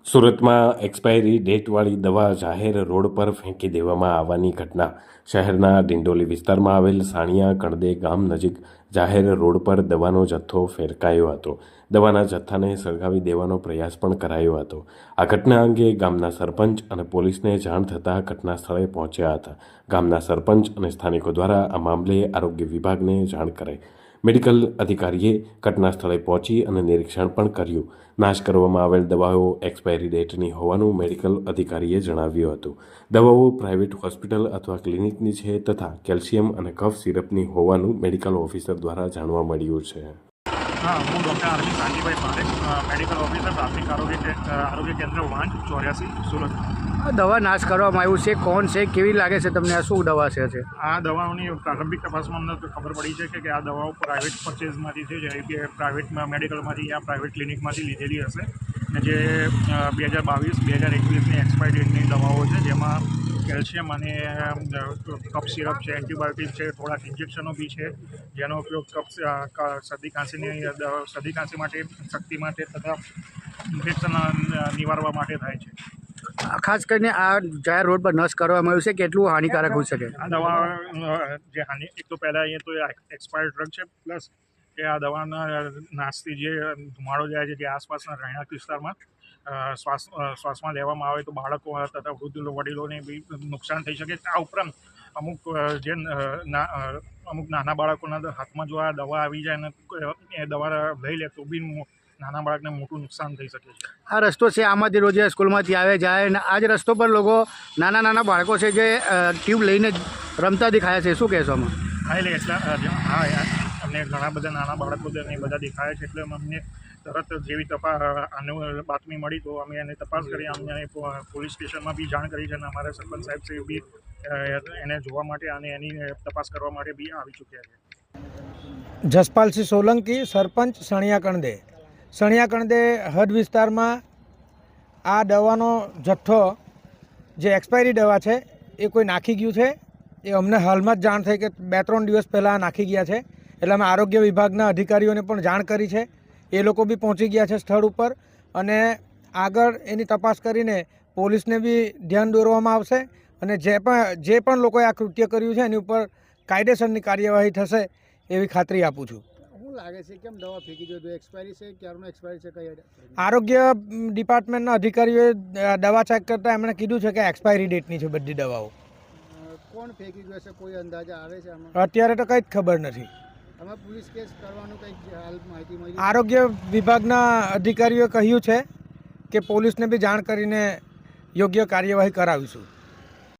સુરતમાં એક્સપાયરી ડેટવાળી દવા જાહેર રોડ પર ફેંકી દેવામાં આવવાની ઘટના શહેરના ડિંડોલી વિસ્તારમાં આવેલ સાણિયા કણદે ગામ નજીક જાહેર રોડ પર દવાનો જથ્થો ફેંકાયો હતો. દવાના જથ્થાને સળગાવી દેવાનો પ્રયાસ પણ કરાયો હતો. આ ઘટના અંગે ગામના સરપંચ અને પોલીસને જાણ થતાં ઘટના સ્થળે પહોંચ્યા હતા. ગામના સરપંચ અને સ્થાનિકો દ્વારા આ મામલે આરોગ્ય વિભાગને જાણ કરાઈ. મેડિકલ અધિકારીએ ઘટના સ્થળે પહોંચી અને નિરીક્ષણ પણ કર્યું. નાશ કરવામાં આવેલ દવાઓ એક્સપાયરી ડેટની હોવાનું મેડિકલ અધિકારીએ જણાવ્યું હતું. દવાઓ પ્રાઇવેટ હોસ્પિટલ અથવા ક્લિનિકની છે તથા કેલ્શિયમ અને કફ સિરપની હોવાનું મેડિકલ ઓફિસર દ્વારા જાણવા મળ્યું છે. हाँ, હું doctor R V Shantibhai Parekh, medical officer પ્રાથમિક આરોગ્ય કેન્દ્ર વાંચ 84 સુરત. દવા નાશ કરવામાં આવ્યું છે, કોણ છે, કેવી લાગે છે તમને, આ શું દવા છે? આ દવાઓની પ્રારંભિક તપાસમાં અમને ખબર પડી છે કે આ દવાઓ પ્રાઇવેટ પરચેઝમાંથી છે, જેમ કે પ્રાઇવેટ મેડિકલમાંથી યા પ્રાઇવેટ ક્લિનિકમાંથી લીધેલી હશે. અને જે 2022-2021ની એક્સપાયરી ડેટની દવાઓ છે, જેમાં કેલ્શિયમ અને કફ સિરપ છે, એન્ટીબાયોટિક છે, થોડાક ઇન્જેક્શનો બી છે, જેનો ઉપયોગ શરદી ખાંસી માટે, શક્તિ માટે તથા ઇન્ફેક્શન નિવારવા માટે થાય છે. ખાસ કરીને આ જાહેર રોડ પર નષ્ટ કરવામાં આવ્યું છે, કેટલું હાનિકારક હોઈ શકે? આ દવા જે એક તો પહેલાં અહીંયા તો એક્સપાયર્ડ ડ્રગ છે, પ્લસ કે આ દવાના નાશથી જે ધુમાડો જાય છે, જે આસપાસના રહેણાંક વિસ્તારમાં શ્વાસમાં લેવામાં આવે તો બાળકો તથા વૃદ્ધ વડીલોને બી નુકસાન થઈ શકે. આ ઉપરાંત અમુક નાના બાળકોના હાથમાં જો આ દવા આવી જાય અને એ દવા લઈ લે તો બી નાના બાળકને મોટું નુકસાન થઈ શકે છે. આ રસ્તો છે, આમાંથી રોજ સ્કૂલમાંથી આવે જાય અને આ જ રસ્તો પર લોકો નાના બાળકો છે જે ટ્યુબ લઈને રમતા દેખાયા છે, શું કહેશો આમાં? હા, એટલે હા અમને ઘણા બધા નાના બાળકો એ બધા દેખાયા છે, એટલે અમને તરત જેવી આનું બાતમી મળી તો અમે એને તપાસ કરી. અમને પોલીસ સ્ટેશનમાં બી જાણ કરી છે અને અમારા સરપંચ સાહેબ છે બી એને જોવા માટે અને એની તપાસ કરવા માટે બી આવી ચૂક્યા છે. જસપાલસિંહ સોલંકી, સરપંચ સણિયા કણદે હદ વિસ્તારમાં આ દવાનો જથ્થો જે એક્સપાયરી દવા છે એ કોઈ નાખી ગયું છે. એ અમને હાલમાં જ જાણ થઈ કે 2-3 દિવસ પહેલાં નાખી ગયા છે. એટલે અમે આરોગ્ય વિભાગના અધિકારીઓને પણ જાણ કરી છે. એ લોકો બી પહોંચી ગયા છે સ્થળ ઉપર અને આગળ એની તપાસ કરીને પોલીસને બી ધ્યાન દોરવામાં આવશે અને જે પણ લોકોએ આ કૃત્ય કર્યું છે એની ઉપર કાયદેસરની કાર્યવાહી થશે એવી ખાતરી આપું છું. શું લાગે છે, કેમ દવા ફેંકી દીધું? એક્સપાયરી છે, ક્યારનું એક્સપાયરી છે? કઈ આરોગ્ય ડિપાર્ટમેન્ટના અધિકારીઓએ દવા ચેક કરતાં એમણે કીધું છે કે એક્સપાયરી ડેટની છે બધી દવાઓ. કોણ ફેંકી ગયું છે, કોઈ અંદાજા આવે છે આમાં? અત્યારે તો કંઈ જ ખબર નથી. આમાં પોલીસ કેસ કરવાનું કંઈક હાલ માહિતી મળી? આરોગ્ય વિભાગના અધિકારીઓએ કહ્યું છે કે પોલીસને બી જાણ કરીને યોગ્ય કાર્યવાહી કરાવીશું.